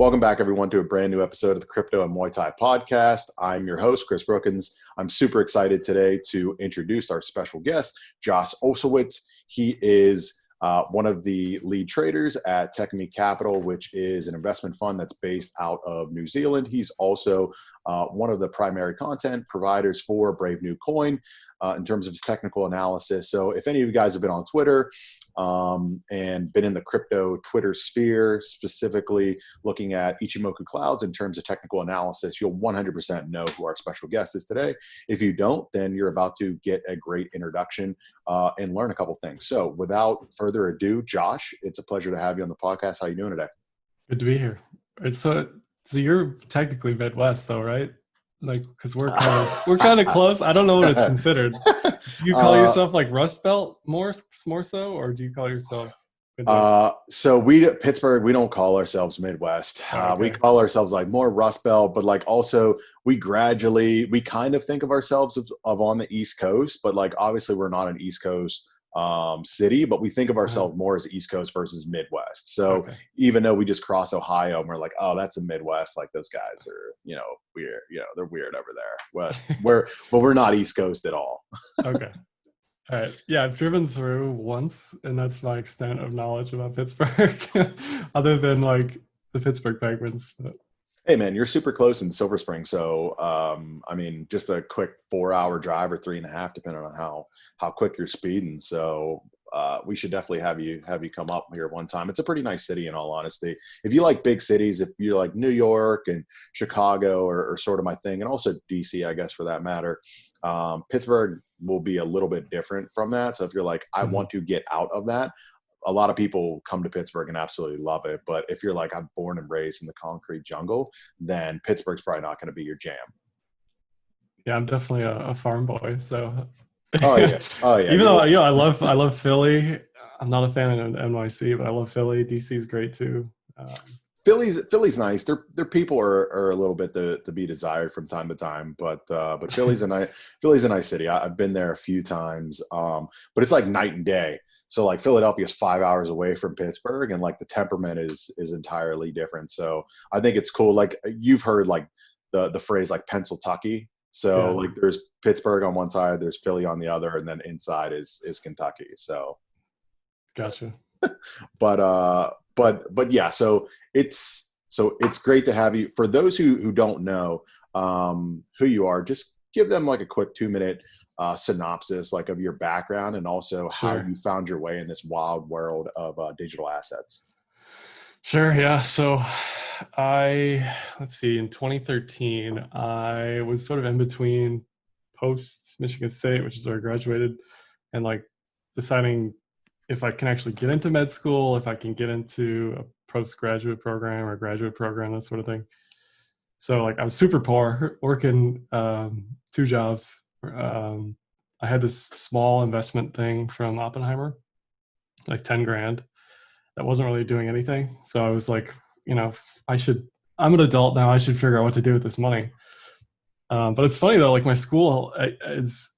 Welcome back, everyone, to a brand new episode of the Crypto and Muay Thai podcast. I'm your host, Chris Brookins. I'm super excited today to introduce our special guest, Josh Olszewicz. He is one of the lead traders at Techemy Capital, which is an investment fund that's based out of New Zealand. He's also one of the primary content providers for Brave New Coin in terms of his technical analysis. So if any of you guys have been on Twitter and been in the crypto Twitter sphere, specifically looking at Ichimoku clouds in terms of technical analysis, you'll 100% know who our special guest is today. If you don't, then you're about to get a great introduction and learn a couple things. So without further ado, Josh, it's a pleasure to have you on the podcast. How are you doing today? Good to be here. So you're technically Midwest though, right? Like, because we're kind of close. I don't know what it's considered. Do you call yourself like Rust Belt more so, or do you call yourself Midwest? So Pittsburgh, we don't call ourselves Midwest. Okay. We call ourselves like more Rust Belt, but like also we kind of think of ourselves of on the East Coast, but like obviously we're not an East Coast city, but we think of ourselves more as East Coast versus Midwest. So even though we just cross Ohio and we're like, oh, that's the Midwest, like those guys are, weird, they're weird over there. But we're not East Coast at all. Okay. All right. Yeah, I've driven through once, and that's my extent of knowledge about Pittsburgh, other than like the Pittsburgh Penguins. But. Hey man, you're super close in Silver Spring, so I mean, just a quick 4-hour drive or 3.5, depending on how quick you're speeding. So we should definitely have you come up here one time. It's a pretty nice city, in all honesty. If you like big cities, if you like New York and Chicago or sort of my thing, and also DC, I guess for that matter, Pittsburgh will be a little bit different from that. So if you're like, I want to get out of that. A lot of people come to Pittsburgh and absolutely love it. But if you're like, I'm born and raised in the concrete jungle, then Pittsburgh's probably not going to be your jam. Yeah, I'm definitely a farm boy. So, oh yeah. Even though I love Philly. I'm not a fan of NYC, but I love Philly. DC is great too. Philly's nice. Their people are a little bit to be desired from time to time, but Philly's a nice city. I've been there a few times, but it's like night and day. So like Philadelphia is 5 hours away from Pittsburgh, and like the temperament is entirely different. So I think it's cool. Like you've heard like the phrase like Pennsyltucky. So like there's Pittsburgh on one side, there's Philly on the other, and then inside is Kentucky. So gotcha. But yeah, so it's great to have you. For those who don't know who you are, just give them like a quick 2-minute synopsis like of your background and also how you found your way in this wild world of digital assets. Sure. Yeah. So let's see, in 2013, I was sort of in between post Michigan State, which is where I graduated, and like deciding if I can actually get into med school, if I can get into a postgraduate program or graduate program, that sort of thing. So like I was super poor, working 2 jobs. I had this small investment thing from Oppenheimer, like 10 grand, that wasn't really doing anything. So I was like, I'm an adult now, I should figure out what to do with this money. But it's funny though, like my school as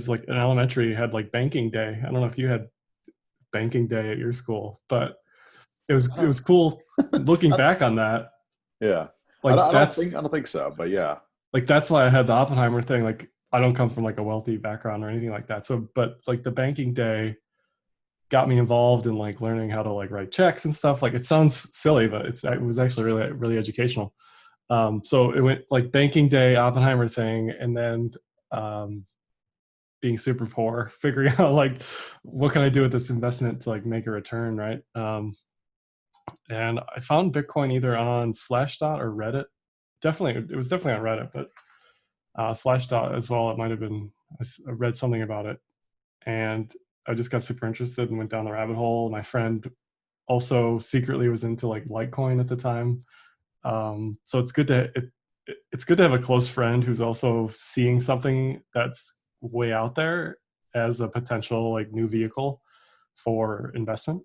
like an elementary had like banking day. I don't know if you had banking day at your school, but it was cool looking back on that. Yeah. Like I don't think so, but yeah. Like that's why I had the Oppenheimer thing. Like I don't come from like a wealthy background or anything like that. So, but like the banking day got me involved in like learning how to like write checks and stuff. Like it sounds silly, but it was actually really, really educational. So it went like banking day, Oppenheimer thing, and then being super poor, figuring out like what can I do with this investment to like make a return, right? And I found Bitcoin either on Slashdot or Reddit. It was definitely on Reddit, but Slashdot as well. It might have been. I read something about it, and I just got super interested and went down the rabbit hole. My friend also secretly was into like Litecoin at the time, so it's good to have a close friend who's also seeing something that's way out there as a potential like new vehicle for investment.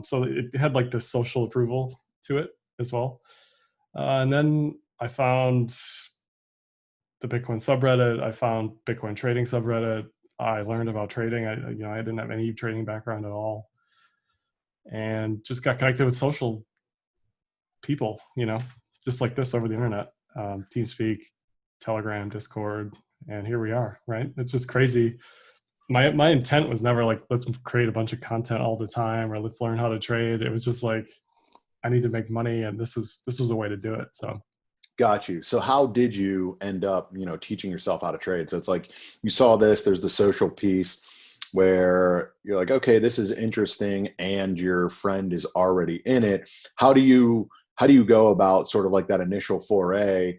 So it had like this social approval to it as well. And then I found the Bitcoin subreddit. I found Bitcoin trading subreddit. I learned about trading. I didn't have any trading background at all, and just got connected with social people, just like this over the internet, TeamSpeak, Telegram, Discord, and here we are, right? It's just crazy. My intent was never like, let's create a bunch of content all the time, or let's learn how to trade. It was just like, I need to make money, and this was a way to do it. So Got you. So how did you end up, teaching yourself how to trade? So it's like you saw this, there's the social piece where you're like, okay, this is interesting, and your friend is already in it. How do you go about sort of like that initial foray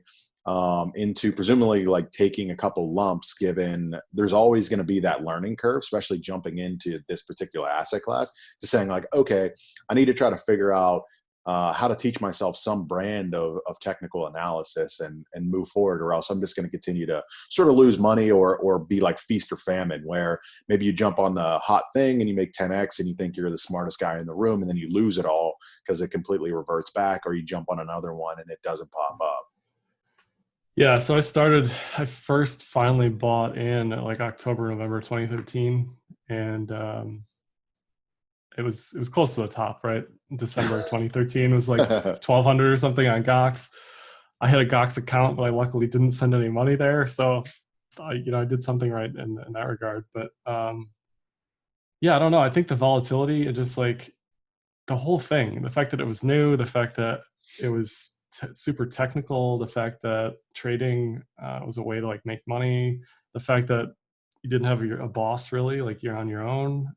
into presumably like taking a couple lumps, given there's always going to be that learning curve, especially jumping into this particular asset class, to saying like, okay, I need to try to figure out how to teach myself some brand of technical analysis and move forward, or else I'm just going to continue to sort of lose money or be like feast or famine, where maybe you jump on the hot thing and you make 10x and you think you're the smartest guy in the room, and then you lose it all because it completely reverts back, or you jump on another one and it doesn't pop up. yeah, so I first finally bought in at like October, November 2013, and it was close to the top, right? December 2013 was like 1200 or something on Gox. I had a Gox account, but I luckily didn't send any money there, so I did something right in that regard. But yeah, I don't know. I think the volatility, it just like the whole thing, the fact that it was new, the fact that it was super technical, the fact that trading was a way to like make money, the fact that you didn't have a boss really, like you're on your own.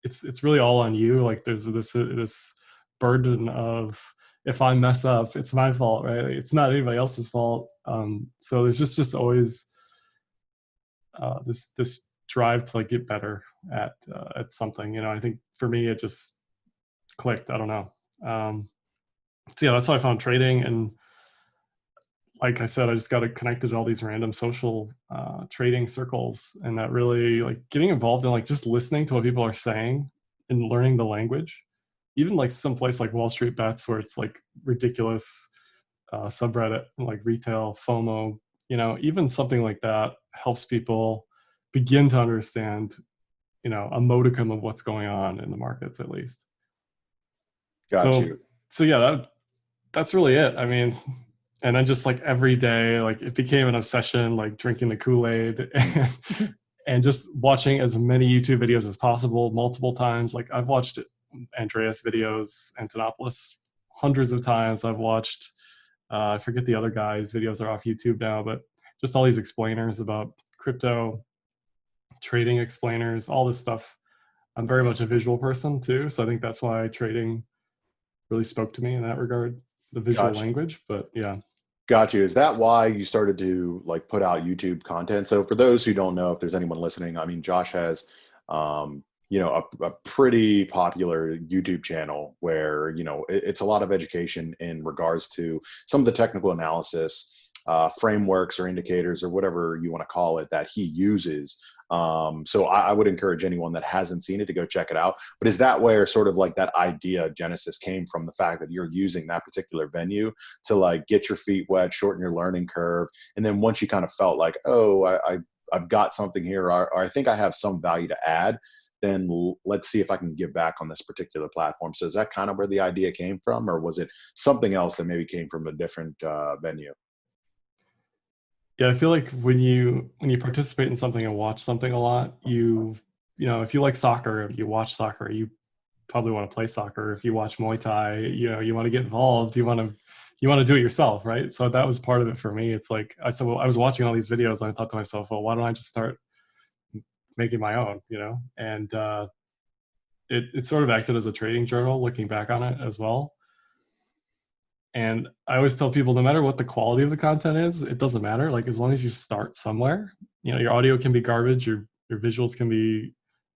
It's really all on you. Like there's this burden of, if I mess up, it's my fault, right? Like, it's not anybody else's fault. So there's just always this drive to like get better at something. I think for me it just clicked. I don't know. So yeah, that's how I found trading. And like I said, I just got connected to all these random social trading circles, and that really like getting involved in like just listening to what people are saying and learning the language. Even like some place like Wall Street Bets, where it's like ridiculous subreddit, like retail FOMO, even something like that helps people begin to understand, a modicum of what's going on in the markets at least. Got So you. so yeah, that's really it. I mean, and then just like every day, like it became an obsession, like drinking the Kool-Aid and just watching as many YouTube videos as possible, multiple times. Like I've watched Andreas videos, Antonopoulos, hundreds of times. I've watched, I forget the other guys' videos are off YouTube now, but just all these explainers about crypto, trading explainers, all this stuff. I'm very much a visual person too, so I think that's why trading really spoke to me in that regard, the visual Got you. language. But yeah. Got you. Is that why you started to like put out YouTube content? So for those who don't know, if there's anyone listening, I mean, Josh has, a pretty popular YouTube channel where, it's a lot of education in regards to some of the technical analysis frameworks or indicators or whatever you want to call it that he uses. So I would encourage anyone that hasn't seen it to go check it out. But is that where sort of like that idea genesis came from, the fact that you're using that particular venue to like get your feet wet, shorten your learning curve, and then once you kind of felt like, oh, I've got something here, or I think I have some value to add, then let's see if I can give back on this particular platform. So is that kind of where the idea came from, or was it something else that maybe came from a different venue? Yeah, I feel like when you participate in something and watch something a lot, if you like soccer, you watch soccer, you probably want to play soccer. If you watch Muay Thai, you want to get involved, you want to do it yourself, right? So that was part of it for me. It's like I said, well, I was watching all these videos and I thought to myself, well, why don't I just start making my own, And it sort of acted as a trading journal looking back on it as well. And I always tell people, no matter what the quality of the content is, it doesn't matter. Like as long as you start somewhere, your audio can be garbage, your visuals can be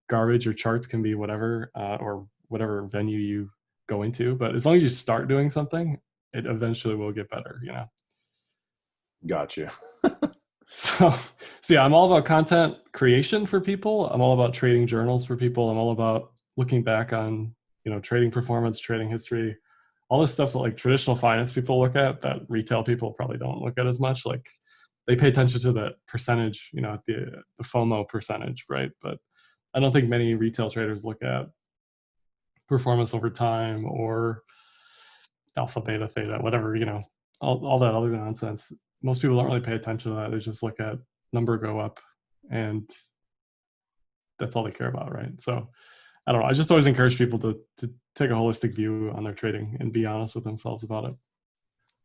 garbage, your charts can be whatever, or whatever venue you go into. But as long as you start doing something, it eventually will get better. Gotcha. So, so yeah, I'm all about content creation for people. I'm all about trading journals for people. I'm all about looking back on, trading performance, trading history, all this stuff that like traditional finance people look at that retail people probably don't look at as much. Like they pay attention to the percentage, the FOMO percentage, right? But I don't think many retail traders look at performance over time or alpha, beta, theta, whatever, all that other nonsense. Most people don't really pay attention to that. They just look at number go up, and that's all they care about, right? So I don't know. I just always encourage people to take a holistic view on their trading and be honest with themselves about it.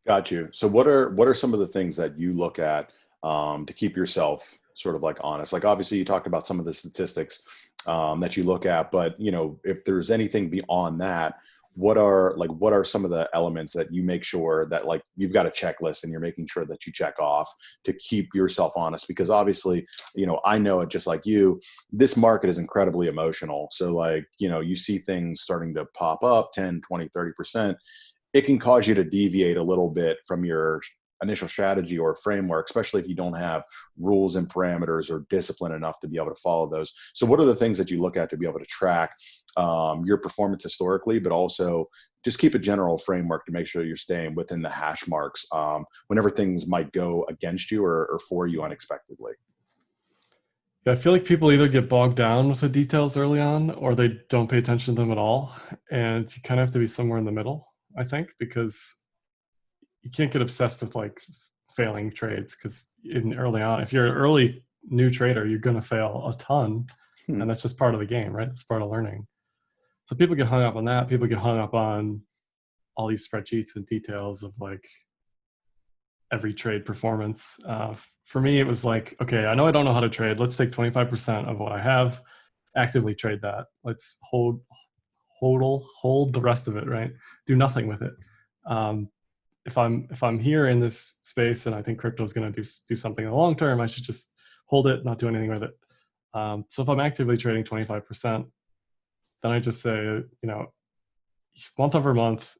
Got you. So what are some of the things that you look at to keep yourself sort of like honest? Like obviously you talked about some of the statistics that you look at, but if there's anything beyond that, what are some of the elements that you make sure that like you've got a checklist and you're making sure that you check off to keep yourself honest? Because obviously, I know it just like you, this market is incredibly emotional. So like, you see things starting to pop up 10, 20, 30%. It can cause you to deviate a little bit from your initial strategy or framework, especially if you don't have rules and parameters or discipline enough to be able to follow those. So what are the things that you look at to be able to track your performance historically, but also just keep a general framework to make sure you're staying within the hash marks whenever things might go against you or for you unexpectedly? Yeah, I feel like people either get bogged down with the details early on or they don't pay attention to them at all. And you kind of have to be somewhere in the middle, I think, because you can't get obsessed with like failing trades, because in early on, if you're an early new trader, you're going to fail a ton. Hmm. And that's just part of the game, right? It's part of learning. So people get hung up on that. People get hung up on all these spreadsheets and details of like every trade performance. For me, it was like, okay, I know I don't know how to trade. Let's take 25% of what I have, actively trade that. Let's hold the rest of it, right? Do nothing with it. If I'm here in this space and I think crypto is going to do something in the long term, I should just hold it, not do anything with it. So if I'm actively trading 25%, then I just say, month over month,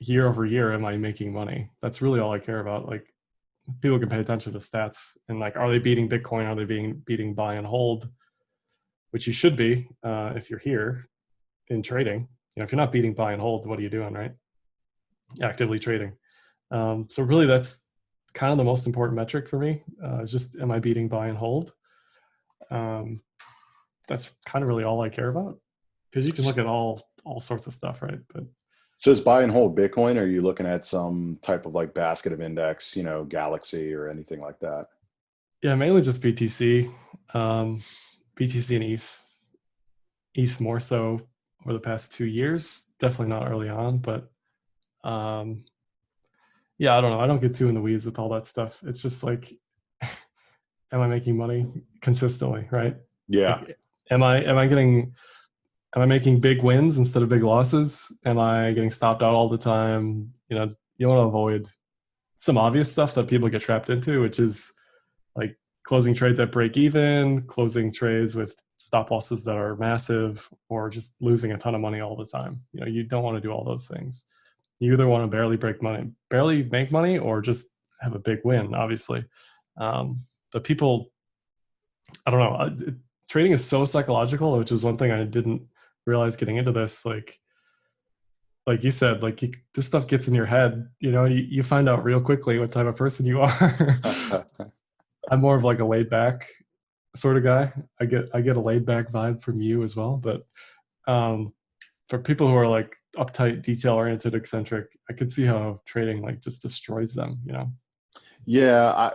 year over year, am I making money? That's really all I care about. Like, people can pay attention to stats and like, are they beating Bitcoin? Are they beating buy and hold? Which you should be if you're here in trading. If you're not beating buy and hold, what are you doing, right? Actively trading. So really, that's kind of the most important metric for me. Is just, am I beating buy and hold? That's kind of really all I care about, because you can look at all sorts of stuff, right? But So is buy and hold Bitcoin, or are you looking at some type of like basket of index, Galaxy or anything like that? yeah, mainly just BTC, BTC and ETH more so over the past 2 years. Definitely not early on, but um, yeah, I don't know. I don't get too in the weeds with all that stuff. It's just like, am I making money consistently, right? Yeah. Like, am I making big wins instead of big losses? Am I getting stopped out all the time? You want to avoid some obvious stuff that people get trapped into, which is like closing trades at break even, closing trades with stop losses that are massive, or just losing a ton of money all the time. You don't want to do all those things. You either want to barely make money, or just have a big win, obviously. But people, I don't know. Trading is so psychological, which is one thing I didn't realize getting into this. Like you said, like this stuff gets in your head. You find out real quickly what type of person you are. I'm more of like a laid back sort of guy. I get a laid back vibe from you as well. But for people who are like uptight, detail oriented, eccentric, I could see how trading like just destroys them. Yeah,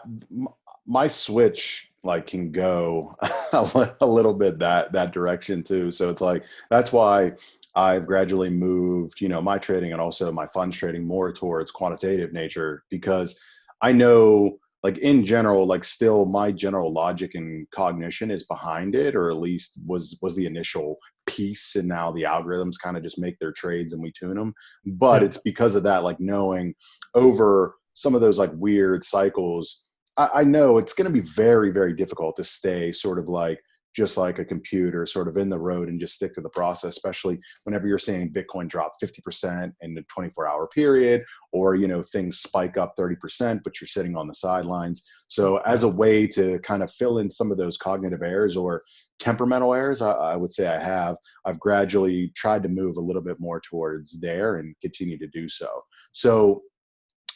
my switch like can go a little bit that direction too. So it's like that's why I've gradually moved, my trading and also my funds trading more towards quantitative nature, because I know like in general, like still my general logic and cognition is behind it, or at least was the initial piece, and now the algorithms kind of just make their trades and we tune them. But Yeah. it's because of that, like knowing over some of those like weird cycles, I know it's going to be very, very difficult to stay sort of like just like a computer sort of in the road and just stick to the process, especially whenever you're seeing Bitcoin drop 50% in the 24-hour period, or, things spike up 30%, but you're sitting on the sidelines. So as Yeah. a way to kind of fill in some of those cognitive errors or temperamental errors, I would say I've gradually tried to move a little bit more towards there and continue to do so. So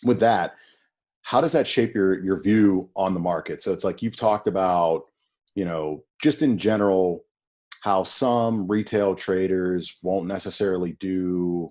with that, how does that shape your view on the market? So it's like you've talked about, just in general, how some retail traders won't necessarily do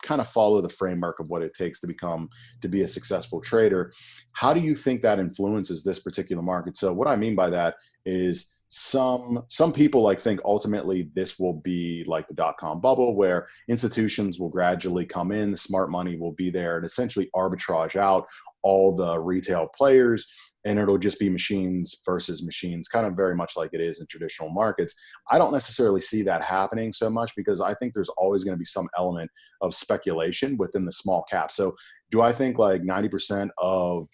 kind of follow the framework of what it takes to be a successful trader. How do you think that influences this particular market? So what I mean by that is some people like think ultimately this will be like the dot-com bubble, where institutions will gradually come in, the smart money will be there and essentially arbitrage out all the retail players, and it'll just be machines versus machines, kind of very much like it is in traditional markets. I don't necessarily see that happening so much, because I think there's always going to be some element of speculation within the small cap. So do I think like 90% of,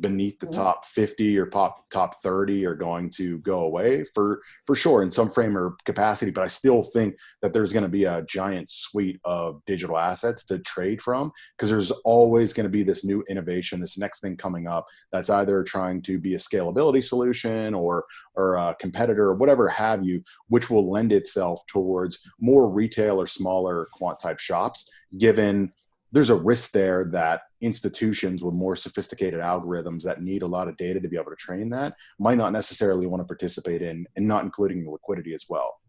beneath the top 50 or top 30 are going to go away? For sure, in some frame or capacity, but I still think that there's going to be a giant suite of digital assets to trade from, because there's always going to be this new innovation, this next thing coming up that's either trying to be a scalability solution or a competitor or whatever have you, which will lend itself towards more retail or smaller quant type shops, given there's a risk there that institutions with more sophisticated algorithms that need a lot of data to be able to train that might not necessarily want to participate in, and not including the liquidity as well.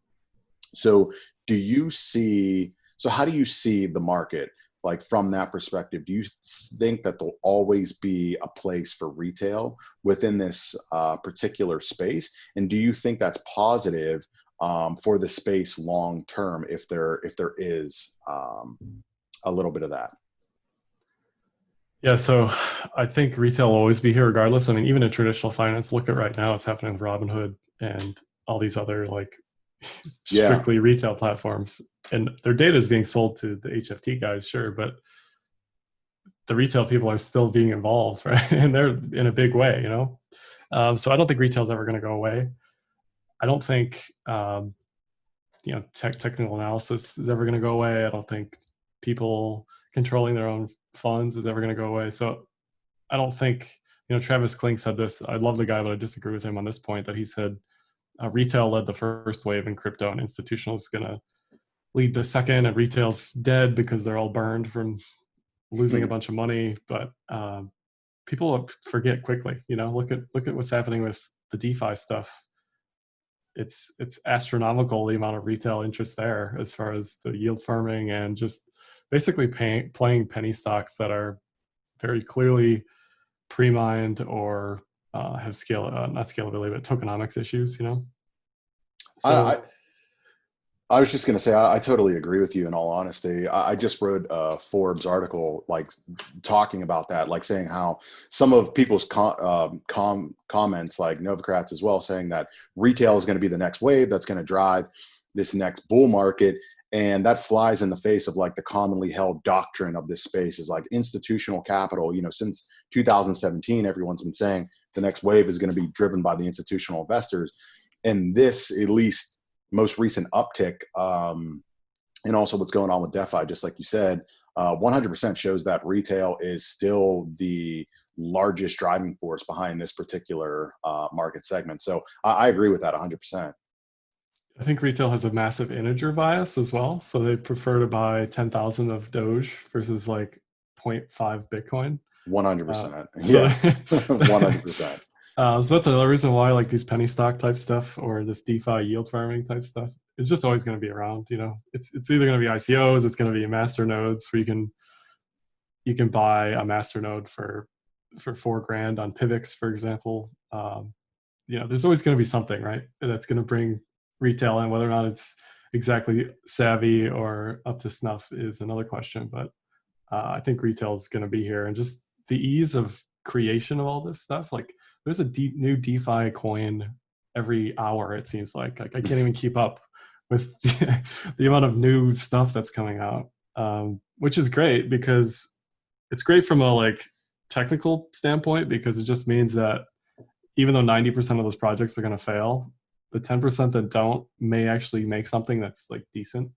So how do you see the market, like from that perspective? Do you think that there'll always be a place for retail within this particular space? And do you think that's positive for the space long term, if there is a little bit of that? Yeah, so I think retail will always be here regardless. I mean, even in traditional finance, look at right now, it's happening with Robinhood and all these other like strictly retail platforms. And their data is being sold to the HFT guys, sure, but the retail people are still being involved, right? And they're in a big way, So I don't think retail is ever going to go away. I don't think, technical analysis is ever going to go away. I don't think people controlling their own funds is ever going to go away. So I don't think, Travis Kling said this. I love the guy, but I disagree with him on this point, that he said retail led the first wave in crypto and institutional is going to lead the second, and retail's dead because they're all burned from losing a bunch of money. But people forget quickly, look at what's happening with the DeFi stuff. It's astronomical, the amount of retail interest there, as far as the yield farming and just basically playing penny stocks that are very clearly pre-mined or have not scalability, but tokenomics issues, So I was just going to say, I totally agree with you in all honesty. I just wrote a Forbes article, like talking about that, like saying how some of people's comments, like Novakrat's as well, saying that retail is going to be the next wave that's going to drive this next bull market. And that flies in the face of like the commonly held doctrine of this space is like institutional capital. Since 2017, everyone's been saying the next wave is going to be driven by the institutional investors. And this, at least most recent uptick, and also what's going on with DeFi, just like you said, 100% shows that retail is still the largest driving force behind this particular market segment. So I agree with that 100%. I think retail has a massive integer bias as well. So they prefer to buy 10,000 of Doge versus like 0.5 Bitcoin. 100%. Yeah, 100%. So that's another reason why like these penny stock type stuff or this DeFi yield farming type stuff is just always going to be around. It's either going to be ICOs, it's going to be master nodes where you can buy a master node for $4,000 on Pivx, for example. There's always going to be something, right, that's going to bring retail in. Whether or not it's exactly savvy or up to snuff is another question. But I think retail is going to be here, and just the ease of creation of all this stuff. Like there's a new DeFi coin every hour, it seems like. I can't even keep up with the amount of new stuff that's coming out, which is great, because it's great from a like technical standpoint, because it just means that even though 90% of those projects are going to fail, the 10% that don't may actually make something that's like decent,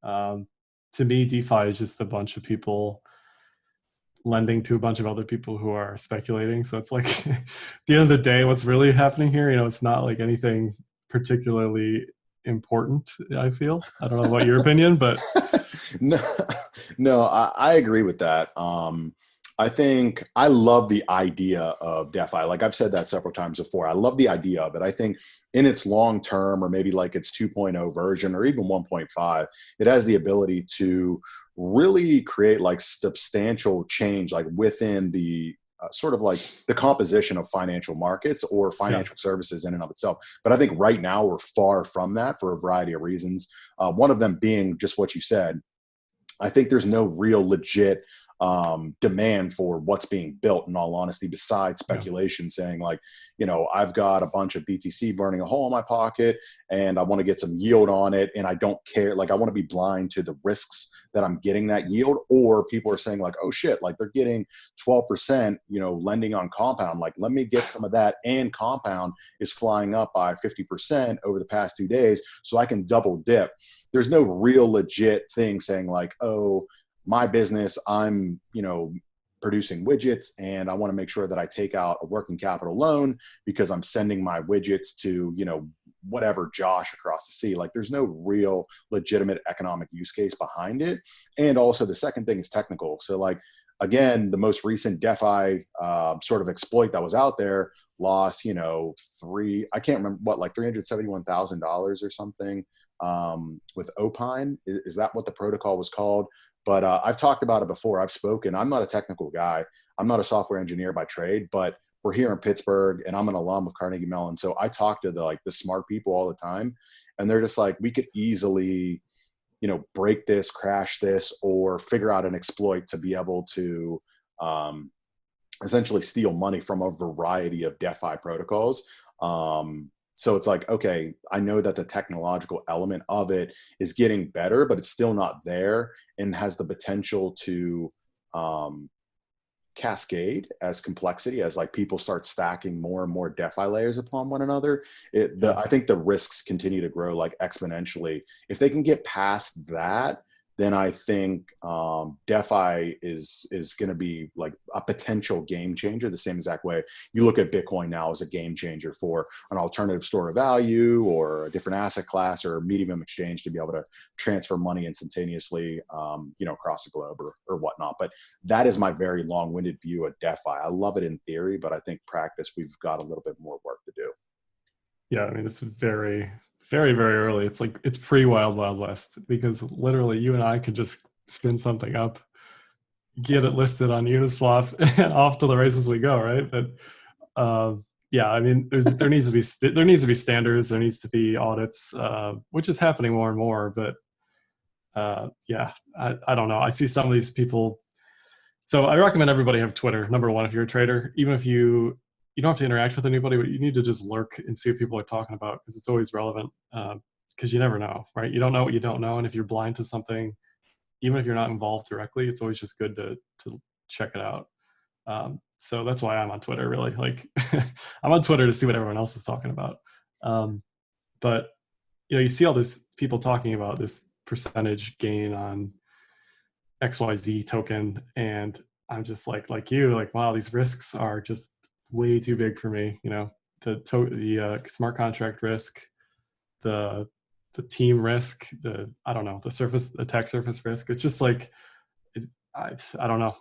To me, DeFi is just a bunch of people lending to a bunch of other people who are speculating. So it's like at the end of the day, what's really happening here, it's not like anything particularly important, I feel. I don't know about your opinion, but no, I agree with that. I think I love the idea of DeFi. Like I've said that several times before. I love the idea of it. I think in its long term, or maybe like its 2.0 version, or even 1.5, it has the ability to really create like substantial change, like within the sort of like the composition of financial markets or Yeah. financial services in and of itself. But I think right now we're far from that for a variety of reasons. One of them being just what you said. I think there's no real legit demand for what's being built, in all honesty, besides Yeah. speculation saying like, I've got a bunch of BTC burning a hole in my pocket and I want to get some yield on it. And I don't care. Like I want to be blind to the risks that I'm getting that yield. Or people are saying like, oh shit, like they're getting 12%, lending on compound. Like, let me get some of that. And compound is flying up by 50% over the past 2 days. So I can double dip. There's no real legit thing saying like, oh, my business, I'm, producing widgets and I want to make sure that I take out a working capital loan because I'm sending my widgets to, whatever Josh across the sea. Like there's no real legitimate economic use case behind it. And also the second thing is technical. So like, again, the most recent DeFi sort of exploit that was out there lost, I can't remember what, like $371,000 or something with Opine. Is that what the protocol was called? But I've talked about it before. I've spoken. I'm not a technical guy. I'm not a software engineer by trade, but we're here in Pittsburgh and I'm an alum of Carnegie Mellon. So I talk to the smart people all the time and they're just like, we could easily, break this, crash this, or figure out an exploit to be able to essentially steal money from a variety of DeFi protocols. So it's like, okay, I know that the technological element of it is getting better, but it's still not there and has the potential to cascade as complexity, as like people start stacking more and more DeFi layers upon one another. I think the risks continue to grow like exponentially. If they can get past that, then I think DeFi is going to be like a potential game changer, the same exact way you look at Bitcoin now as a game changer for an alternative store of value or a different asset class or medium of exchange to be able to transfer money instantaneously, across the globe or whatnot. But that is my very long-winded view of DeFi. I love it in theory, but I think practice, we've got a little bit more work to do. Yeah, I mean, it's very, very, very early. It's like, it's pre-Wild Wild West because literally you and I could just spin something up, get it listed on Uniswap, and off to the races we go, right? But yeah, I mean, there needs to be standards, there needs to be audits, which is happening more and more. But yeah, I don't know. I see some of these people. So I recommend everybody have Twitter. Number one, if you're a trader, even if you don't have to interact with anybody, but you need to just lurk and see what people are talking about because it's always relevant. Because you never know, right? You don't know what you don't know, and if you're blind to something, even if you're not involved directly, it's always just good to check it out. So that's why I'm on Twitter, really. Like I'm on Twitter to see what everyone else is talking about. But you see all this people talking about this percentage gain on XYZ token, and I'm just like you, like, wow, these risks are just way too big for me. The smart contract risk, the team risk, I don't know, the attack surface risk. It's just like, I don't know.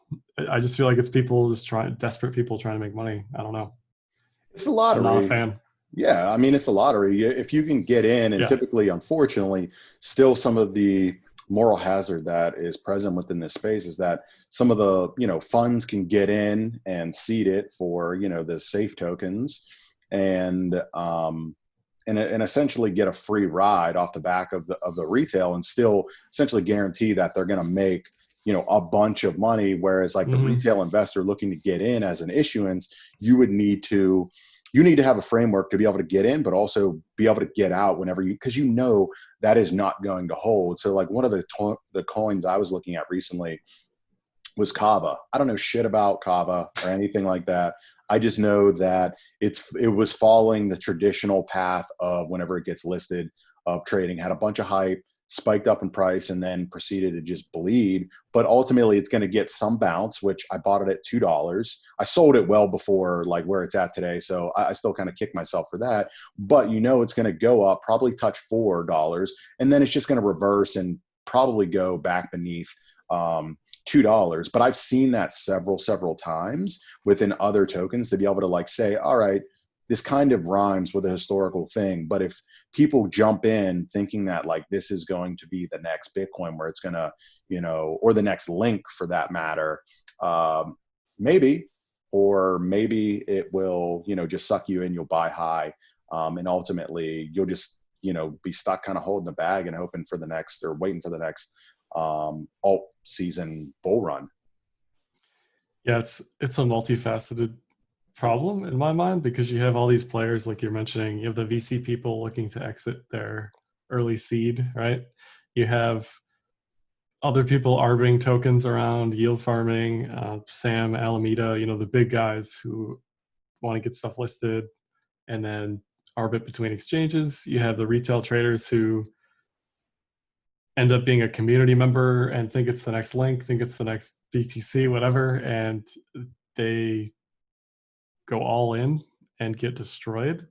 I just feel like it's people just desperate people trying to make money. I don't know. It's a I'm not a lottery. fan. Yeah, I mean, it's a lottery. If you can get in, and Yeah. typically, unfortunately, still some of the moral hazard that is present within this space is that some of the funds can get in and seed it for the safe tokens and essentially get a free ride off the back of the retail and still essentially guarantee that they're going to make a bunch of money, whereas like the retail investor looking to get in as an issuance, you need to have a framework to be able to get in, but also be able to get out whenever because that is not going to hold. So like one of the coins I was looking at recently was Kava. I don't know shit about Kava or anything like that. I just know that it was following the traditional path of whenever it gets listed of trading, had a bunch of hype, spiked up in price, and then proceeded to just bleed. But ultimately it's going to get some bounce, which I bought it at $2. I sold it well before like where it's at today. So I still kind of kick myself for that, but it's going to go up, probably touch $4. And then it's just going to reverse and probably go back beneath $2. But I've seen that several times within other tokens to be able to like say, all right, this kind of rhymes with a historical thing. But if people jump in thinking that like this is going to be the next Bitcoin where it's going to, or the next link for that matter, maybe, or maybe it will, just suck you in, you'll buy high. And ultimately you'll just, be stuck kind of holding the bag and hoping for the next, or waiting for the next alt season bull run. Yeah, it's a multifaceted problem in my mind, because you have all these players like you're mentioning. You have the VC people looking to exit their early seed, right? You have other people arbing tokens around yield farming, Sam, Alameda, the big guys who want to get stuff listed and then arbit between exchanges. You have the retail traders who end up being a community member and think it's the next link, think it's the next BTC, whatever, and they go all in and get destroyed.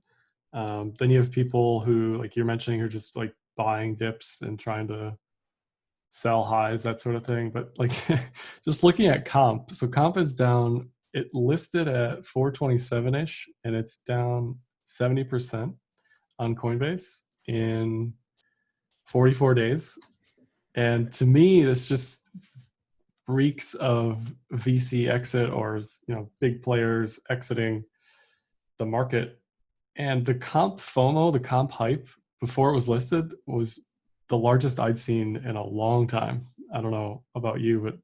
Then you have people who, like you're mentioning, are just like buying dips and trying to sell highs, that sort of thing. But like just looking at comp, so comp is down. It listed at 427-ish, and it's down 70% on Coinbase in 44 days. And to me, this just reeks of VC exit, or big players exiting the market. And the comp FOMO, the comp hype before it was listed, was the largest I'd seen in a long time. I don't know about you, but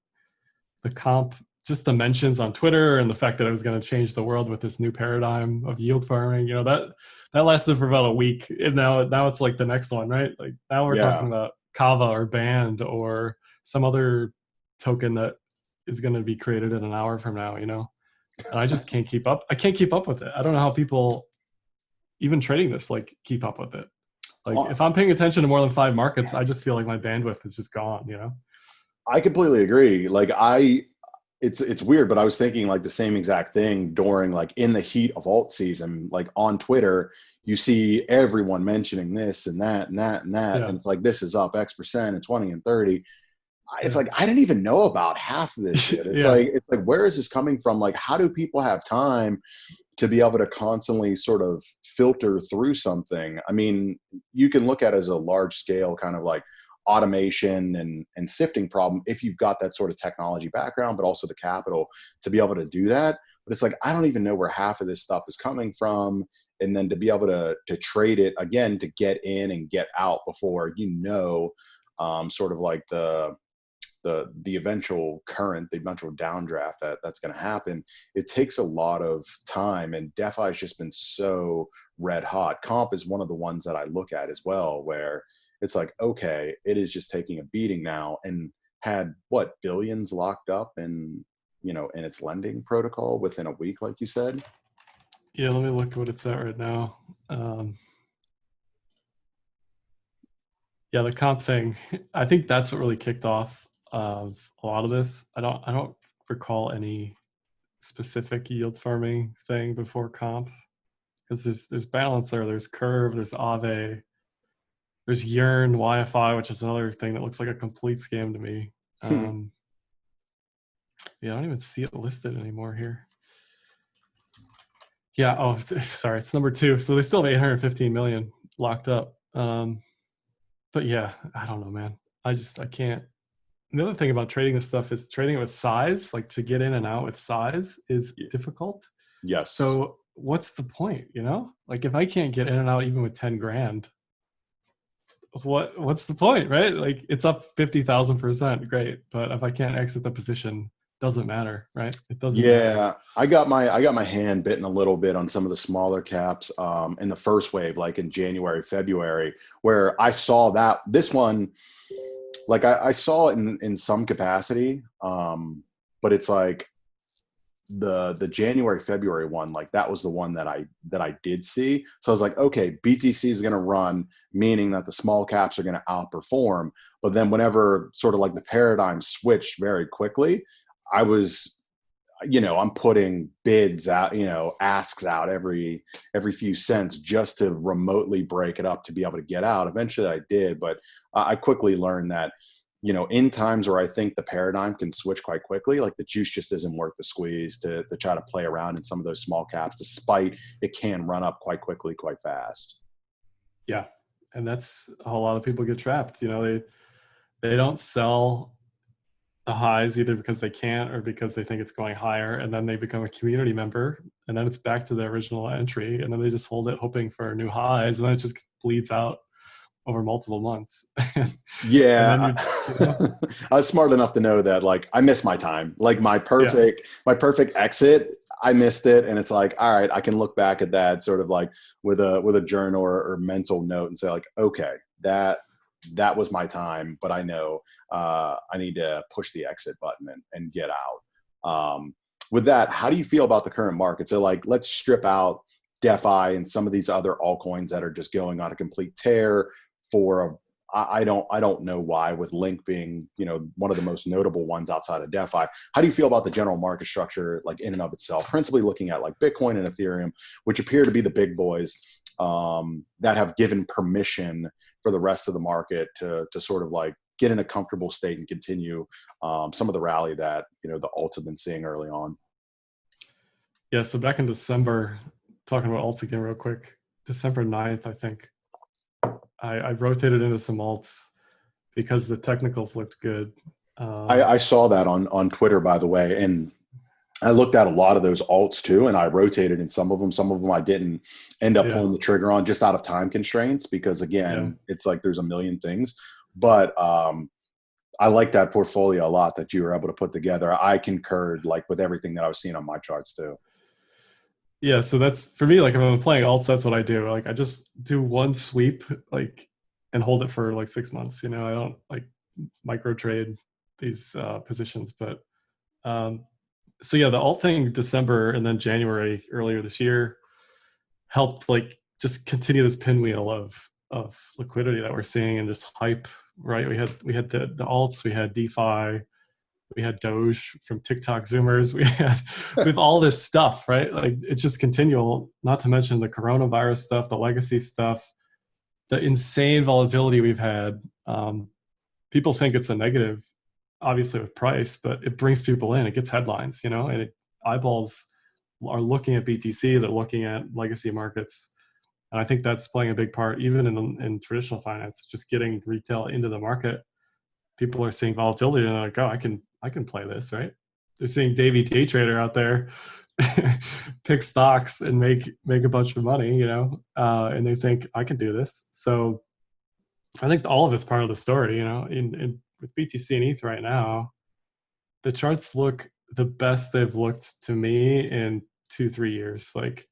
the comp, just the mentions on Twitter and the fact that it was going to change the world with this new paradigm of yield farming, that lasted for about a week. And now it's like the next one, right? Like now we're talking about Kava or Band or some other token that is going to be created in an hour from now, and I just can't keep up. I can't keep up with it. I don't know how people even trading this like keep up with it. Like if I'm paying attention to more than 5 markets, I just feel like my bandwidth is just gone, I completely agree. Like it's weird, but I was thinking like the same exact thing during like in the heat of alt season, like on Twitter, you see everyone mentioning this and that and that and that. Yeah. And it's like, this is up X percent and 20 and 30. It's like, I didn't even know about half of this shit. It's like, where is this coming from? Like, how do people have time to be able to constantly sort of filter through something? I mean, you can look at it as a large scale kind of like automation and sifting problem if you've got that sort of technology background, but also the capital to be able to do that. But it's like, I don't even know where half of this stuff is coming from. And then to be able to trade it again, to get in and get out before, sort of like the eventual current, the eventual downdraft that's going to happen. It takes a lot of time, and DeFi has just been so red hot. Comp is one of the ones that I look at as well, where it's like, okay, it is just taking a beating now, and had billions locked up in its lending protocol within a week, like you said. Yeah, let me look at what it's at right now. The comp thing, I think that's what really kicked off a lot of this. I don't recall any specific yield farming thing before comp, because there's Balancer, there's Curve, there's Aave, there's Yearn, YFI, which is another thing that looks like a complete scam to me. I don't even see it listed anymore here. Yeah, oh, sorry, it's number 2. So they still have 815 million locked up. But yeah, I don't know, man. I can't. The other thing about trading this stuff is trading it with size, like to get in and out with size is difficult. Yes. So what's the point, Like if I can't get in and out even with 10 grand, what's the point, right? Like it's up 50,000%, great. But if I can't exit the position, doesn't matter, right? It doesn't matter. I got my hand bitten a little bit on some of the smaller caps in the first wave, like in January, February, where I saw this one, like I saw it in some capacity, but it's like the January, February one, like that was the one that I did see. So I was like, okay, BTC is going to run, meaning that the small caps are going to outperform. But then whenever sort of like the paradigm switched very quickly, I was, I'm putting bids out, asks out every few cents just to remotely break it up to be able to get out. Eventually I did, but I quickly learned that in times where I think the paradigm can switch quite quickly, like the juice just isn't worth the squeeze to try to play around in some of those small caps, despite it can run up quite quickly, quite fast. Yeah. And that's how a lot of people get trapped. They don't sell the highs either because they can't or because they think it's going higher, and then they become a community member, and then it's back to the original entry, and then they just hold it hoping for new highs, and then it just bleeds out over multiple months. And then Yeah, I was smart enough to know that like I missed my time, like my perfect exit. I missed it, and it's like, all right, I can look back at that sort of like with a journal or mental note and say like, okay, that was my time, but I know I need to push the exit button and get out. With that, how do you feel about the current market? So like, let's strip out DeFi and some of these other altcoins that are just going on a complete tear for I don't know why, with Link being, one of the most notable ones outside of DeFi. How do you feel about the general market structure, like in and of itself, principally looking at like Bitcoin and Ethereum, which appear to be the big boys that have given permission for the rest of the market to sort of like get in a comfortable state and continue some of the rally that, the alts have been seeing early on? Yeah. So back in December, talking about alts again real quick, December 9th, I think, I rotated into some alts because the technicals looked good. I saw that on Twitter, by the way, and I looked at a lot of those alts too, and I rotated in some of them. Some of them I didn't end up pulling the trigger on just out of time constraints because, again, it's like there's a million things. But I like that portfolio a lot that you were able to put together. I concurred like with everything that I was seeing on my charts too. Yeah, so that's for me. Like if I'm playing alts, that's what I do. Like I just do one sweep, like, and hold it for like 6 months. I don't like micro trade these positions. But so yeah, the alt thing, December and then January earlier this year, helped like just continue this pinwheel of liquidity that we're seeing and just hype. Right, we had the alts, we had DeFi, we had Doge from TikTok Zoomers. We have all this stuff, right? Like it's just continual. Not to mention the coronavirus stuff, the legacy stuff, the insane volatility we've had. People think it's a negative, obviously with price, but it brings people in. It gets headlines, and eyeballs are looking at BTC. They're looking at legacy markets, and I think that's playing a big part, even in traditional finance, just getting retail into the market. People are seeing volatility and they're like, oh, I can play this, right? They're seeing Davey day trader out there pick stocks and make a bunch of money, and they think I can do this. So I think all of it's part of the story, with BTC and ETH right now, the charts look the best they've looked to me in 2-3 years. Like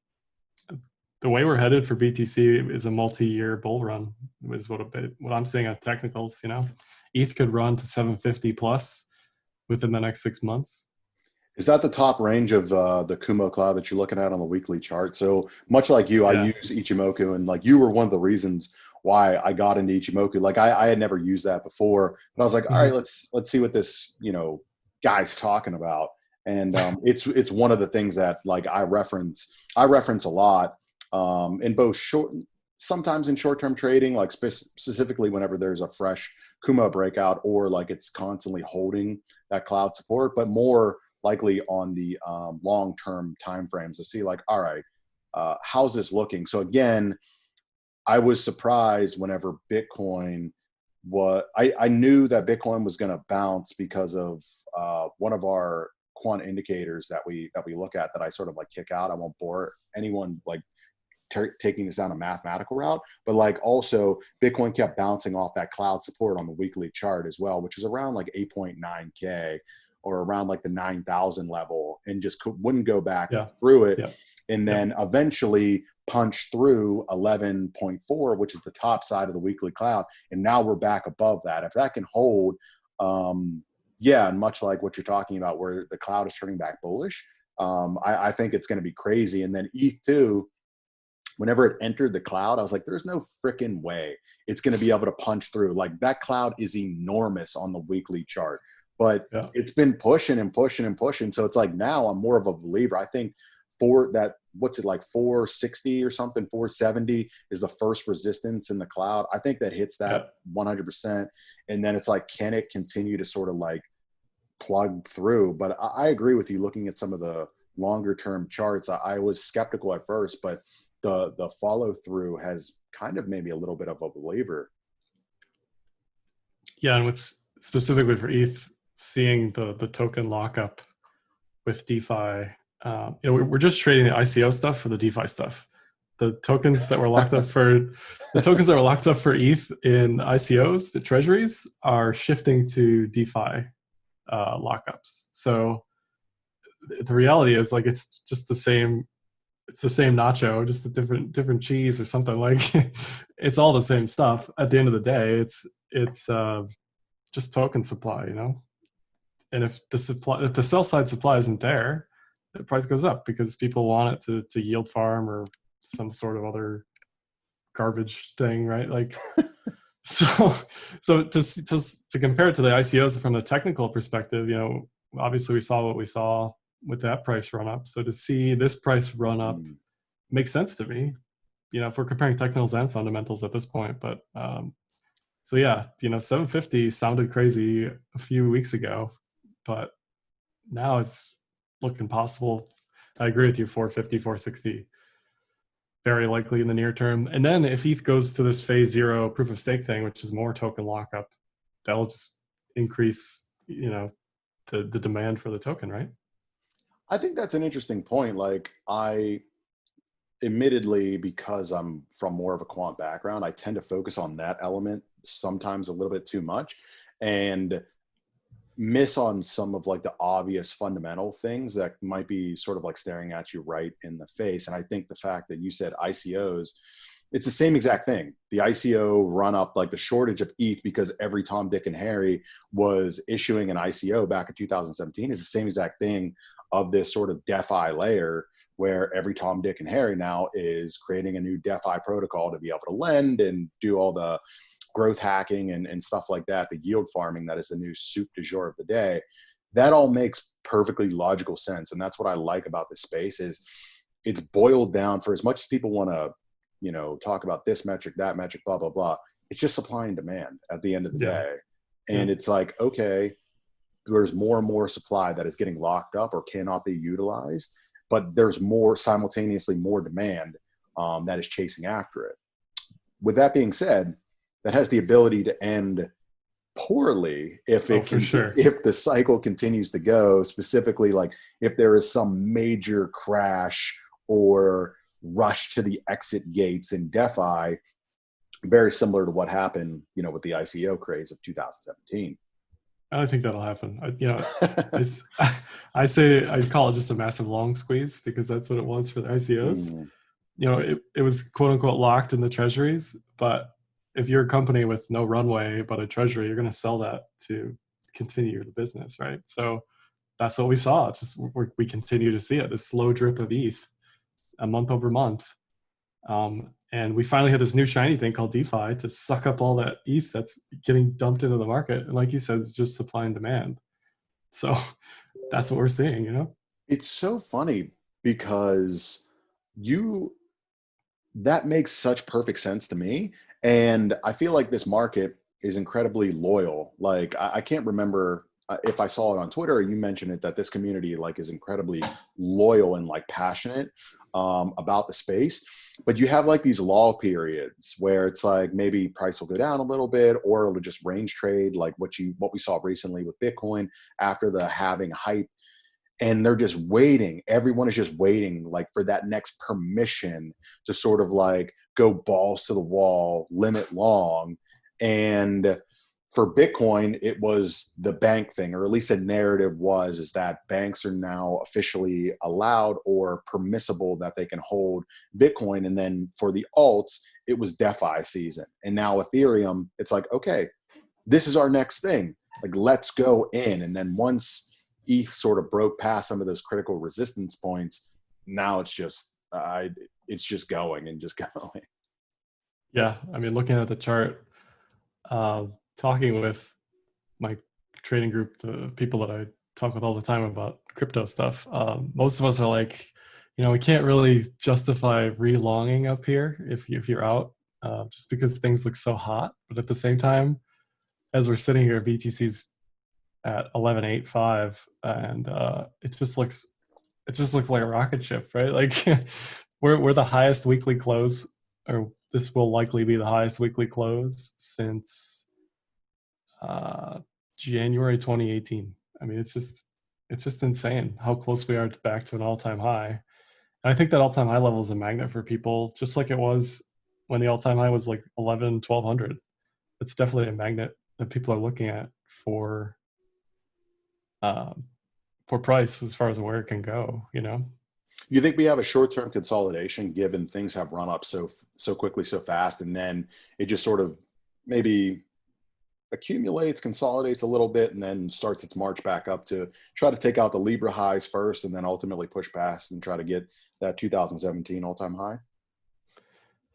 the way we're headed for BTC is a multi-year bull run, is what I'm seeing on technicals. ETH could run to 750 plus within the next 6 months. Is that the top range of the Kumo cloud that you're looking at on the weekly chart? So much like you, I use Ichimoku, and like you were one of the reasons why I got into Ichimoku. Like I had never used that before, but I was like, all right, let's see what this guy's talking about. And it's one of the things that like I reference a lot in both sometimes in short-term trading, like specifically whenever there's a fresh Kumo breakout or like it's constantly holding that cloud support, but more likely on the long-term timeframes to see like, all right, how's this looking? So again, I was surprised whenever Bitcoin I knew that Bitcoin was going to bounce because of one of our quant indicators that we look at that I sort of like kick out. I won't bore anyone like taking this down a mathematical route, but like also Bitcoin kept bouncing off that cloud support on the weekly chart as well, which is around like 8.9K or around like the 9,000 level, and just wouldn't go back through it. And then eventually punch through 11.4, which is the top side of the weekly cloud. And now we're back above that. If that can hold, and much like what you're talking about where the cloud is turning back bullish, I think it's going to be crazy. And then ETH too, whenever it entered the cloud, I was like, there's no freaking way it's going to be able to punch through. Like that cloud is enormous on the weekly chart, but it's been pushing and pushing and pushing. So it's like now I'm more of a believer. I think what's it like 460 or something, 470 is the first resistance in the cloud. I think that hits that 100%. And then it's like, can it continue to sort of like plug through? But I agree with you. Looking at some of the longer term charts, I was skeptical at first, but the follow through has kind of maybe a little bit of a believer. Yeah, and what's specifically for ETH, seeing the token lockup with DeFi, we're just trading the ICO stuff for the DeFi stuff. The tokens that were locked up for ETH in ICOs, the treasuries, are shifting to DeFi lockups. So the reality is, like, it's just the same. It's the same nacho, just a different cheese or something. Like, it's all the same stuff. At the end of the day, it's just token supply, And if the sell side supply isn't there, the price goes up because people want it to yield farm or some sort of other garbage thing, right? Like, so to compare it to the ICOs from a technical perspective, obviously we saw what we saw with that price run up. So to see this price run up makes sense to me, if we're comparing technicals and fundamentals at this point. But so yeah, 750 sounded crazy a few weeks ago, but now it's looking possible. I agree with you, 450, 460, very likely in the near term. And then if ETH goes to this phase 0 proof of stake thing, which is more token lockup, that'll just increase, the demand for the token, right? I think that's an interesting point. Like, admittedly, because I'm from more of a quant background, I tend to focus on that element sometimes a little bit too much and miss on some of like the obvious fundamental things that might be sort of like staring at you right in the face. And I think the fact that you said ICOs, it's the same exact thing. The ICO run up, like the shortage of ETH because every Tom, Dick, and Harry was issuing an ICO back in 2017 is the same exact thing of this sort of DeFi layer where every Tom, Dick, and Harry now is creating a new DeFi protocol to be able to lend and do all the growth hacking and stuff like that, the yield farming that is the new soup du jour of the day. That all makes perfectly logical sense. And that's what I like about this space is it's boiled down. For as much as people want to, talk about this metric, that metric, blah, blah, blah, it's just supply and demand at the end of the day. And it's like, okay, there's more and more supply that is getting locked up or cannot be utilized, but there's simultaneously more demand that is chasing after it. With that being said, that has the ability to end poorly if the cycle continues to go, specifically like if there is some major crash or rush to the exit gates in DeFi, very similar to what happened, with the ICO craze of 2017. I think that'll happen. I say I'd call it just a massive long squeeze because that's what it was for the ICOs. It was quote unquote locked in the treasuries, but if you're a company with no runway but a treasury, you're going to sell that to continue the business, right? So that's what we saw. We continue to see it, this slow drip of ETH, a month over month. And we finally had this new shiny thing called DeFi to suck up all that ETH that's getting dumped into the market. And like you said, it's just supply and demand. So that's what we're seeing, It's so funny because that makes such perfect sense to me. And I feel like this market is incredibly loyal. Like I can't remember if I saw it on Twitter or you mentioned it, that this community like is incredibly loyal and like passionate about the space. But you have like these lull periods where it's like maybe price will go down a little bit or it'll just range trade, like what we saw recently with Bitcoin after the halving hype. And they're just waiting. Everyone is just waiting like for that next permission to sort of like go balls to the wall, limit long. And for Bitcoin, it was the bank thing, or at least the narrative is that banks are now officially allowed or permissible that they can hold Bitcoin. And then for the alts, it was DeFi season. And now Ethereum, it's like, okay, this is our next thing. Like, let's go in. And then once ETH sort of broke past some of those critical resistance points, now it's just going and just going. Yeah, I mean, looking at the chart, talking with my trading group, the people that I talk with all the time about crypto stuff, most of us are like, we can't really justify re-longing up here if you're out, just because things look so hot. But at the same time, as we're sitting here, BTC's at 11.85, and it just looks like a rocket ship, right? Like we're the highest weekly close, or this will likely be the highest weekly close since January 2018. I mean, it's just insane how close we are back to an all-time high. And I think that all-time high level is a magnet for people, just like it was when the all-time high was like 1200. It's definitely a magnet that people are looking at um, for price as far as where it can go. You think we have a short-term consolidation given things have run up so quickly, so fast, and then it just sort of maybe accumulates, consolidates a little bit, and then starts its march back up to try to take out the Libra highs first, and then ultimately push past and try to get that 2017 all-time high?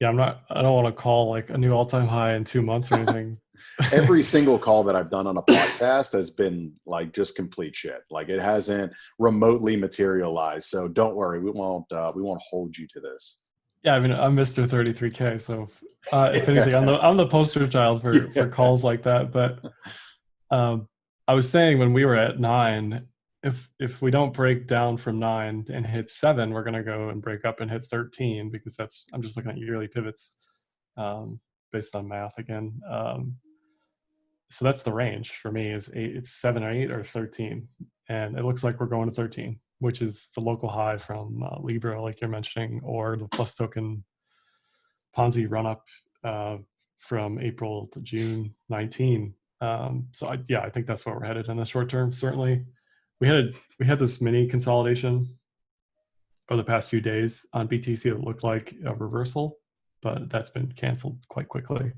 Yeah, I don't want to call like a new all-time high in 2 months or anything. Every single call that I've done on a podcast has been like just complete shit. Like it hasn't remotely materialized. So don't worry, we won't hold you to this. Yeah, I mean, I'm Mr. 33K, so if anything, I'm the poster child for Yeah. calls like that. But I was saying when we were at 9, if we don't break down from 9 and hit 7, we're gonna go and break up and hit 13, because I'm just looking at yearly pivots, based on math again. So that's the range for me, is 8, it's 7 or 8 or 13, and it looks like we're going to 13, which is the local high from Libra, like you're mentioning, or the plus token Ponzi run up from April to June 19. So I think that's where we're headed in the short term. Certainly, we had this mini consolidation over the past few days on BTC that looked like a reversal, but that's been canceled quite quickly.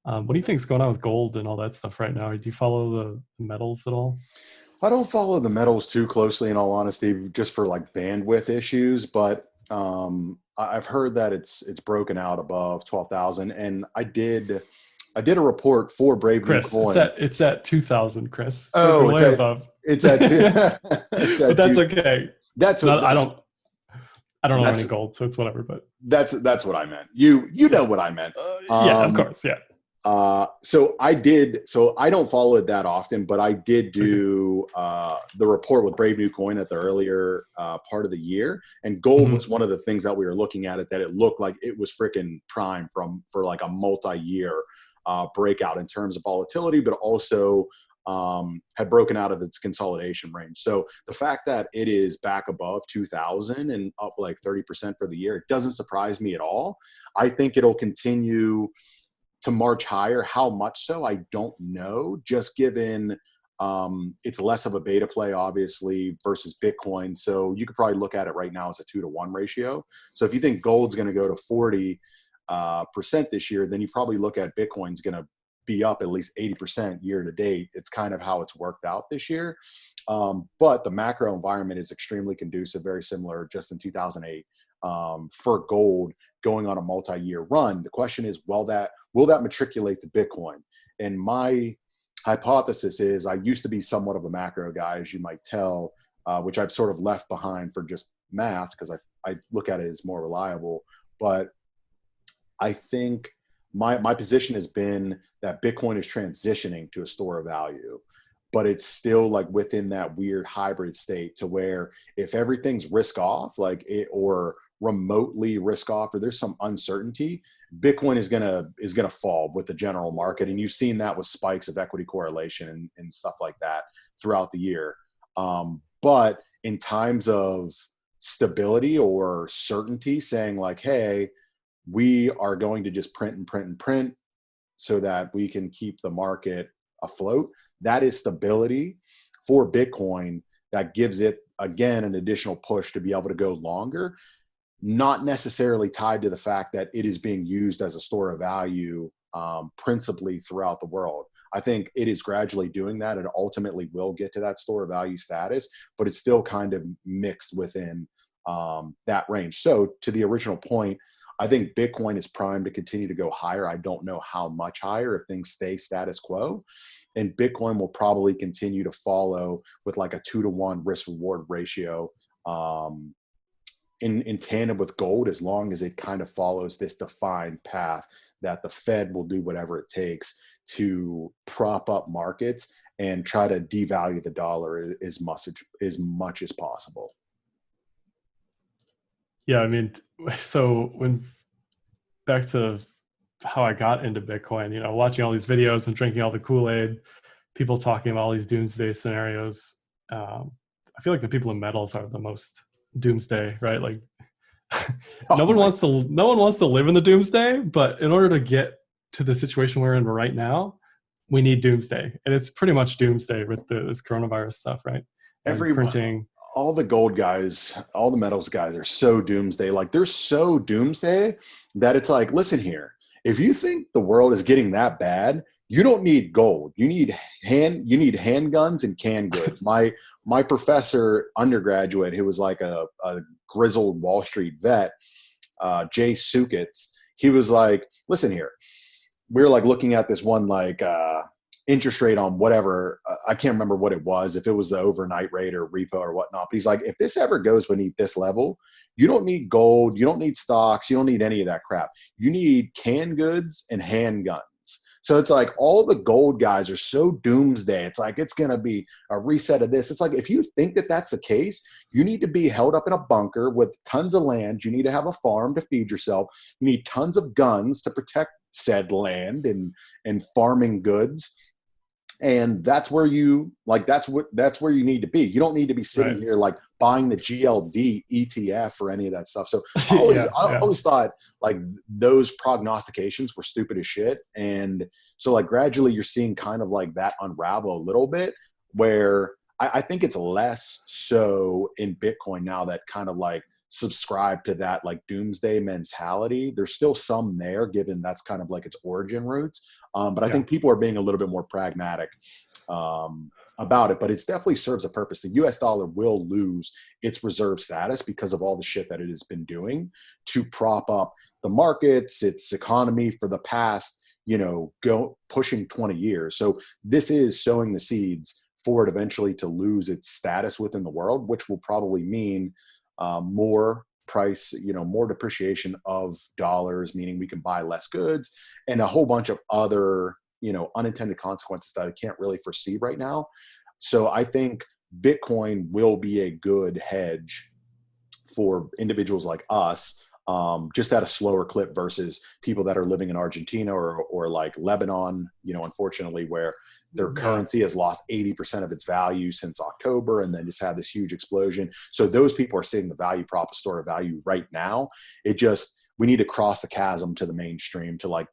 What do you think is going on with gold and all that stuff right now? Do you follow the metals at all? I don't follow the metals too closely, in all honesty, just for like bandwidth issues. But I've heard that it's broken out above 12,000, and I did a report for Brave New Chris, it's Coin. at 2,000. Chris, it's Oh, broken way above. it's at it's But at that's two. okay. That's what Not, I don't know that's any gold, so it's whatever. But that's what I meant. You know what I meant. yeah, of course, yeah. So I don't follow it that often, but I did do the report with Brave New Coin at the earlier part of the year, and gold was one of the things that we were looking at. It that it looked like it was freaking prime for like a multi-year breakout in terms of volatility, but also had broken out of its consolidation range. So the fact that it is back above 2,000 and up like 30% for the year, it doesn't surprise me at all. I think it'll continue to march higher. How much so, I don't know, just given it's less of a beta play, obviously, versus Bitcoin. So you could probably look at it right now as a 2-to-1 ratio. So if you think gold's going to go to 40% this year, then you probably look at Bitcoin's going to be up at least 80% year to date. It's kind of how it's worked out this year. But the macro environment is extremely conducive, very similar just in 2008 for gold going on a multi-year run. The question is, will that matriculate to Bitcoin? And my hypothesis is, I used to be somewhat of a macro guy, as you might tell, which I've sort of left behind for just math, because I look at it as more reliable. But I think my position has been that Bitcoin is transitioning to a store of value, but it's still like within that weird hybrid state to where if everything's risk off, like it, or remotely risk off, or there's some uncertainty, Bitcoin is gonna fall with the general market. And you've seen that with spikes of equity correlation and stuff like that throughout the year. But in times of stability or certainty, saying like, hey, we are going to just print and print and print so that we can keep the market afloat. That is stability for Bitcoin that gives it, again, an additional push to be able to go longer, not necessarily tied to the fact that it is being used as a store of value principally throughout the world. I think it is gradually doing that, and ultimately will get to that store of value status, but it's still kind of mixed within that range. So to the original point, I think Bitcoin is primed to continue to go higher. I don't know how much higher if things stay status quo. And Bitcoin will probably continue to follow with like a 2-to-1 risk reward ratio in tandem with gold, as long as it kind of follows this defined path that the Fed will do whatever it takes to prop up markets and try to devalue the dollar as much as possible. Yeah, I mean, so when back to how I got into Bitcoin, you know, watching all these videos and drinking all the Kool-Aid, people talking about all these doomsday scenarios. I feel like the people in metals are the most doomsday, right? Like no one wants to live in the doomsday, but in order to get to the situation we're in right now, we need doomsday. And it's pretty much doomsday with this coronavirus stuff, right? And printing. All the gold guys, all the metals guys are so doomsday. Like they're so doomsday that it's like, listen here, if you think the world is getting that bad, you don't need gold. You need handguns and canned goods. My professor, undergraduate, who was like a grizzled Wall Street vet, Jay Sukitz, he was like, listen here, we're like looking at this one like interest rate on whatever, I can't remember what it was, if it was the overnight rate or repo or whatnot. But he's like, if this ever goes beneath this level, you don't need gold, you don't need stocks, you don't need any of that crap. You need canned goods and handguns. So it's like all the gold guys are so doomsday. It's like it's going to be a reset of this. It's like if you think that that's the case, you need to be held up in a bunker with tons of land. You need to have a farm to feed yourself. You need tons of guns to protect said land and farming goods. And that's where you that's where you need to be. You don't need to be sitting here like buying the GLD ETF or any of that stuff. So I always thought like those prognostications were stupid as shit. And so like gradually you're seeing kind of like that unravel a little bit, where I think it's less so in Bitcoin now that kind of like subscribe to that like doomsday mentality. There's still some there, given that's kind of like its origin roots. But I think people are being a little bit more pragmatic about it, but it definitely serves a purpose. The US dollar will lose its reserve status because of all the shit that it has been doing to prop up the markets, its economy for the past, pushing 20 years. So this is sowing the seeds for it eventually to lose its status within the world, which will probably mean more price, more depreciation of dollars, meaning we can buy less goods, and a whole bunch of other, unintended consequences that I can't really foresee right now. So I think Bitcoin will be a good hedge for individuals like us, just at a slower clip versus people that are living in Argentina or like Lebanon, unfortunately, where their currency has lost 80% of its value since October and then just had this huge explosion. So those people are seeing the value prop, a store of value right now. We need to cross the chasm to the mainstream, to like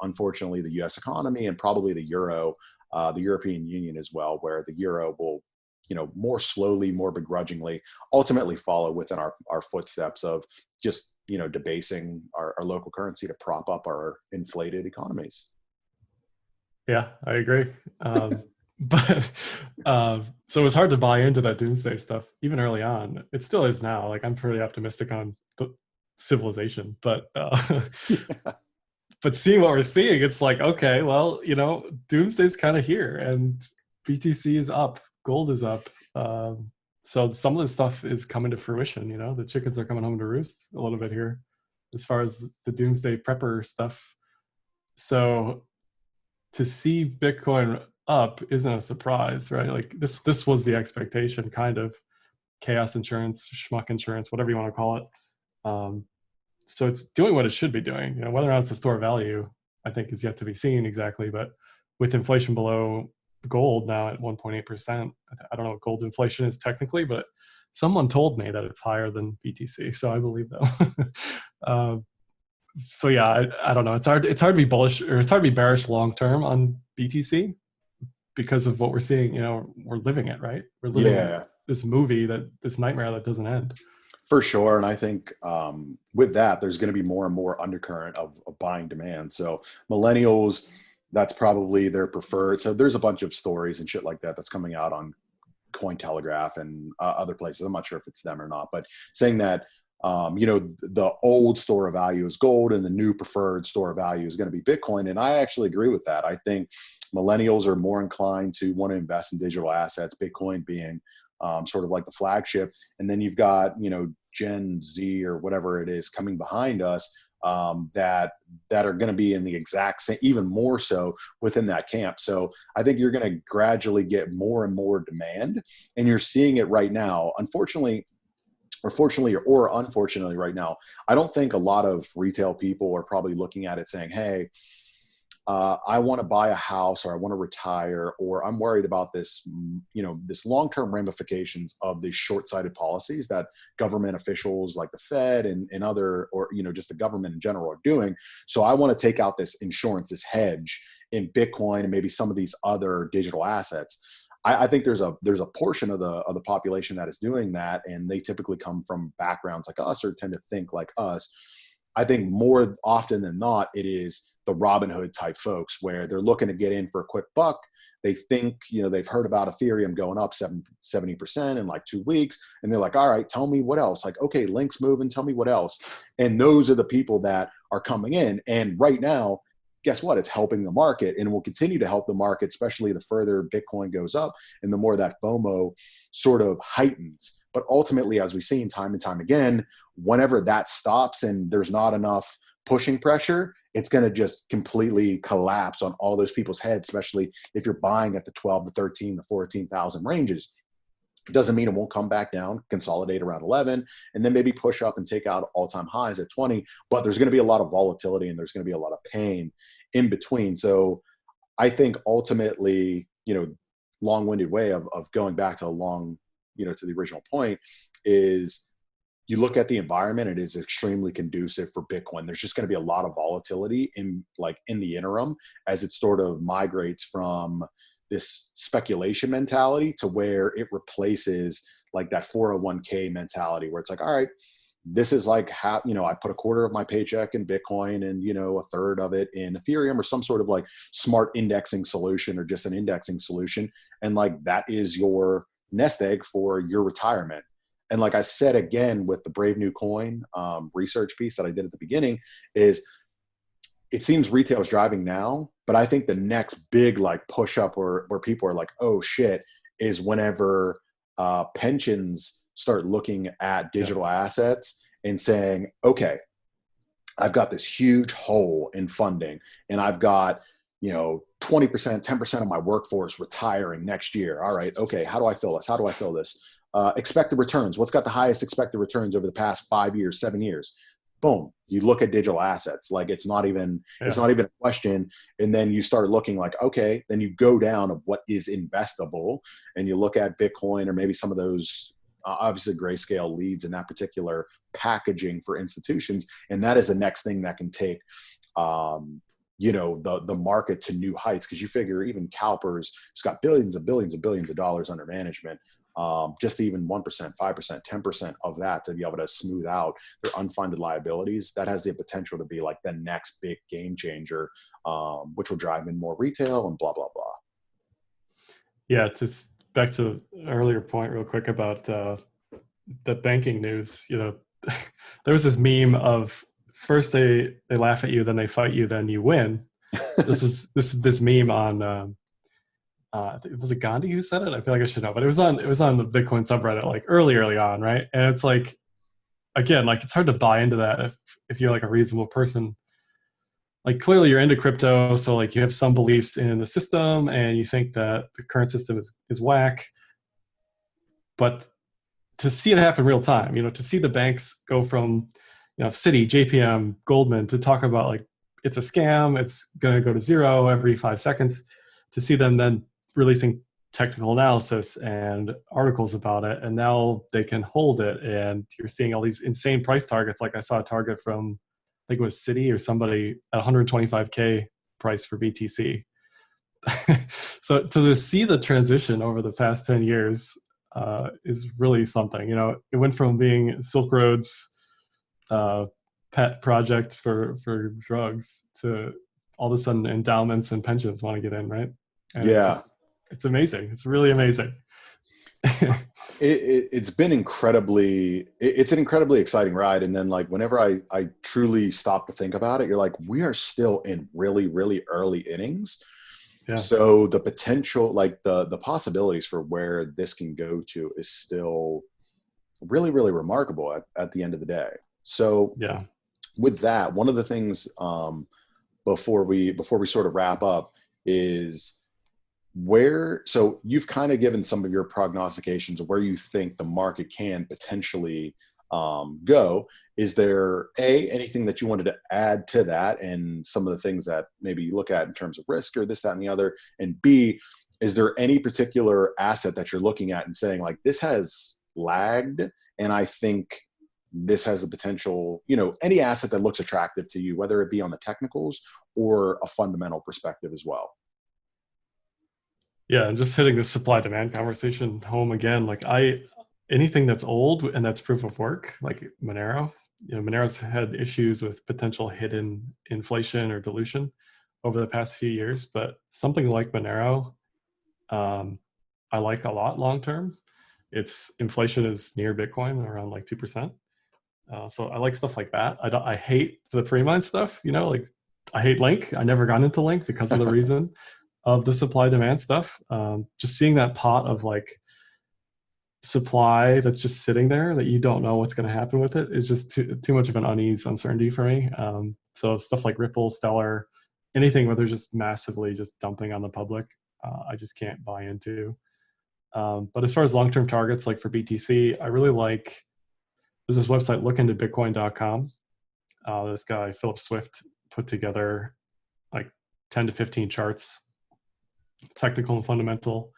unfortunately the US economy and probably the Euro, the European Union as well, where the Euro will, more slowly, more begrudgingly, ultimately follow within our footsteps of just, debasing our local currency to prop up our inflated economies. Yeah, I agree. But so it was hard to buy into that doomsday stuff even early on. It still is now. Like I'm pretty optimistic on the civilization, but but seeing what we're seeing, it's like, okay, well, doomsday's kind of here, and BTC is up, gold is up. So some of this stuff is coming to fruition. The chickens are coming home to roost a little bit here, as far as the doomsday prepper stuff. So to see Bitcoin up isn't a surprise, right? Like this was the expectation, kind of chaos insurance, schmuck insurance, whatever you want to call it. So it's doing what it should be doing. Whether or not it's a store of value, I think is yet to be seen exactly. But with inflation below gold now at 1.8%, I don't know what gold inflation is technically, but someone told me that it's higher than BTC, so I believe them. So yeah, I don't know. It's hard to be bullish, or it's hard to be bearish long term on BTC because of what we're seeing. We're living it, right? We're living this movie, this nightmare that doesn't end. For sure. And I think with that, there's going to be more and more undercurrent of buying demand. So millennials, that's probably their preferred. So there's a bunch of stories and shit like that that's coming out on Cointelegraph and other places. I'm not sure if it's them or not, but saying that the old store of value is gold and the new preferred store of value is going to be Bitcoin. And I actually agree with that. I think millennials are more inclined to want to invest in digital assets, Bitcoin being sort of like the flagship. And then you've got, Gen Z or whatever it is coming behind us, that are going to be in the exact same, even more so within that camp. So I think you're going to gradually get more and more demand, and you're seeing it right now. Unfortunately, or fortunately or unfortunately right now, I don't think a lot of retail people are probably looking at it saying, hey, I want to buy a house, or I want to retire, or I'm worried about this, this long-term ramifications of these short-sighted policies that government officials like the Fed and other, or, just the government in general are doing. So I want to take out this insurance, this hedge in Bitcoin and maybe some of these other digital assets. I think there's a portion of the population that is doing that, and they typically come from backgrounds like us or tend to think like us. I think more often than not, it is the Robin Hood type folks where they're looking to get in for a quick buck. They think, they've heard about Ethereum going up 70% in like 2 weeks. And they're like, all right, tell me what else. Like, okay, Link's moving, tell me what else. And those are the people that are coming in. And right now, guess what? It's helping the market, and will continue to help the market, especially the further Bitcoin goes up and the more that FOMO sort of heightens. But ultimately, as we've seen time and time again, whenever that stops and there's not enough pushing pressure, it's going to just completely collapse on all those people's heads, especially if you're buying at the 12 to 13 to 14,000 ranges. It doesn't mean it won't come back down, consolidate around 11, and then maybe push up and take out all-time highs at 20. But there's going to be a lot of volatility, and there's going to be a lot of pain in between. So I think ultimately, long-winded way of going back to to the original point is, you look at the environment, it is extremely conducive for Bitcoin. There's just going to be a lot of volatility in the interim as it sort of migrates from this speculation mentality to where it replaces like that 401k mentality where it's like, all right, this is like how, I put a quarter of my paycheck in Bitcoin and, a third of it in Ethereum or some sort of like smart indexing solution or just an indexing solution. And like, that is your nest egg for your retirement. And like I said, again, with the Brave New Coin research piece that I did at the beginning is, it seems retail is driving now, but I think the next big like push up where people are like, oh shit, is whenever pensions start looking at digital assets and saying, okay, I've got this huge hole in funding, and I've got, 20%, 10% of my workforce retiring next year. All right, okay, how do I fill this? How do I fill this? Expected returns. What's got the highest expected returns over the past 5 years, 7 years? Boom, you look at digital assets. Like it's not even a question. And then you start looking like, okay, then you go down of what is investable, and you look at Bitcoin or maybe some of those, obviously Grayscale leads in that particular packaging for institutions. And that is the next thing that can take, the market to new heights. Cause you figure even CalPERS has got billions of dollars under management. Just even 1%, 5%, 10% of that to be able to smooth out their unfunded liabilities, that has the potential to be like the next big game changer, which will drive in more retail and blah, blah, blah. Yeah, just back to the earlier point real quick about the banking news. There was this meme of first they laugh at you, then they fight you, then you win. this meme on was it Gandhi who said it? I feel like I should know, but it was on the Bitcoin subreddit like early on, right? And it's like, again, like it's hard to buy into that if you're like a reasonable person. Like clearly you're into crypto, so like you have some beliefs in the system and you think that the current system is whack. But to see it happen real time, to see the banks go from Citi, JPM, Goldman to talk about like it's a scam, it's going to go to zero every 5 seconds, to see them then releasing technical analysis and articles about it, and now they can hold it, and you're seeing all these insane price targets. Like I saw a target from, I think it was Citi or somebody at 125K price for BTC. So to see the transition over the past 10 years is really something. It went from being Silk Road's pet project for drugs to all of a sudden endowments and pensions want to get in, right? And yeah, it's amazing. It's really amazing. It's been it's an incredibly exciting ride. And then like whenever I truly stop to think about it, you're like, we are still in really, really early innings. Yeah. So the potential, like the possibilities for where this can go to is still really, really remarkable at the end of the day. So Yeah. with that, one of the things before we sort of wrap up is so you've kind of given some of your prognostications of where you think the market can potentially go. Is there anything that you wanted to add to that, and some of the things that maybe you look at in terms of risk or this, that, and the other? And B, is there any particular asset that you're looking at and saying like, this has lagged, and I think this has the potential, any asset that looks attractive to you, whether it be on the technicals or a fundamental perspective as well? Yeah, and just hitting the supply demand conversation home again, like anything that's old and that's proof of work, like Monero, Monero's had issues with potential hidden inflation or dilution over the past few years, but something like Monero, I like a lot long term. Its inflation is near Bitcoin, around like 2%. So I like stuff like that. I hate the pre-mine stuff, like I hate Link. I never got into Link because of the reason of the supply demand stuff. Just seeing that pot of like supply that's just sitting there that you don't know what's going to happen with it is just too much of an unease uncertainty for me. So stuff like Ripple, Stellar, anything where they're just massively just dumping on the public, I just can't buy into. But as far as long-term targets, like for BTC, I really like, there's this website, lookintobitcoin.com. This guy, Philip Swift, put together like 10 to 15 charts, technical and fundamental,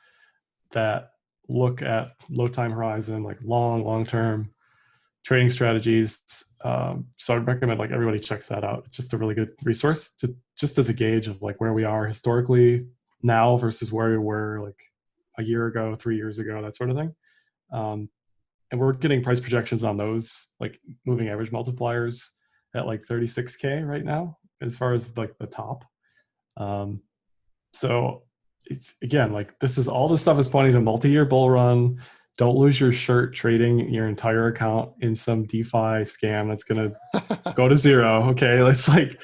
that look at low time horizon, like long-term trading strategies. So I'd recommend like everybody checks that out. It's just a really good resource just as a gauge of like where we are historically now versus where we were like a year ago, 3 years ago, that sort of thing. And we're getting price projections on those, like moving average multipliers at like 36K right now, as far as like the top. So again, like all this stuff is pointing to multi-year bull run. Don't lose your shirt trading your entire account in some DeFi scam that's going to go to zero. Okay. It's like,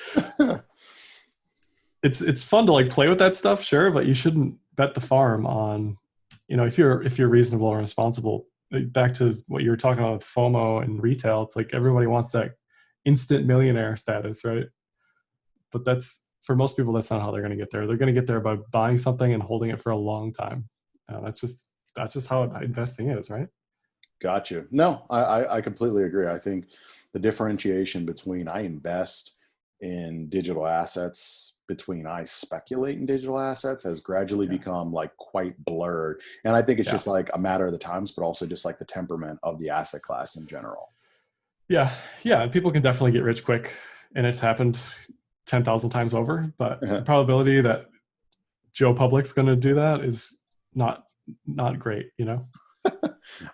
it's fun to like play with that stuff. Sure. But you shouldn't bet the farm on, if you're reasonable and responsible. Back to what you were talking about with FOMO and retail, it's like everybody wants that instant millionaire status, right? But that's, for most people, that's not how they're going to get there. They're going to get there by buying something and holding it for a long time. That's just how investing is, right? Got you. No, I completely agree. I think the differentiation between I invest in digital assets between I speculate in digital assets has gradually become like quite blurred. And I think it's just like a matter of the times, but also just like the temperament of the asset class in general. Yeah. Yeah. And people can definitely get rich quick, and it's happened 10,000 times over, but the probability that Joe Public's going to do that is not great,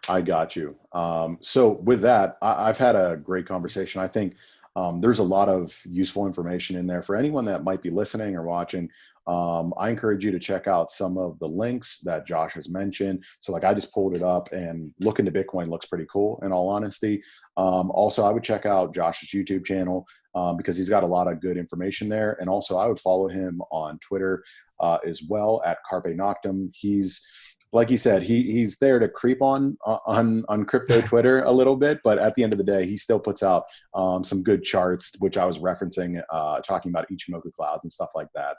I got you. So with that, I've had a great conversation. I think there's a lot of useful information in there for anyone that might be listening or watching. I encourage you to check out some of the links that Josh has mentioned. So like I just pulled it up, and Look Into Bitcoin looks pretty cool in all honesty. Also, I would check out Josh's YouTube channel because he's got a lot of good information there. And also I would follow him on Twitter as well at Carpe Noctum. He's, like he said, he's there to creep on crypto Twitter a little bit, but at the end of the day, he still puts out some good charts, which I was referencing, talking about Ichimoku clouds and stuff like that.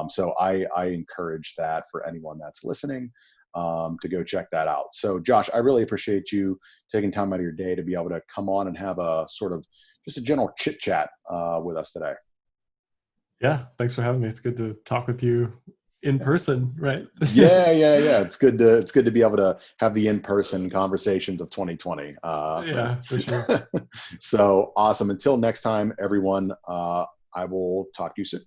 So I encourage that for anyone that's listening to go check that out. So Josh, I really appreciate you taking time out of your day to be able to come on and have a sort of just a general chit chat with us today. Yeah. Thanks for having me. It's good to talk with you in person, right? Yeah. It's good to be able to have the in-person conversations of 2020. Yeah, for sure. So awesome. Until next time, everyone, I will talk to you soon.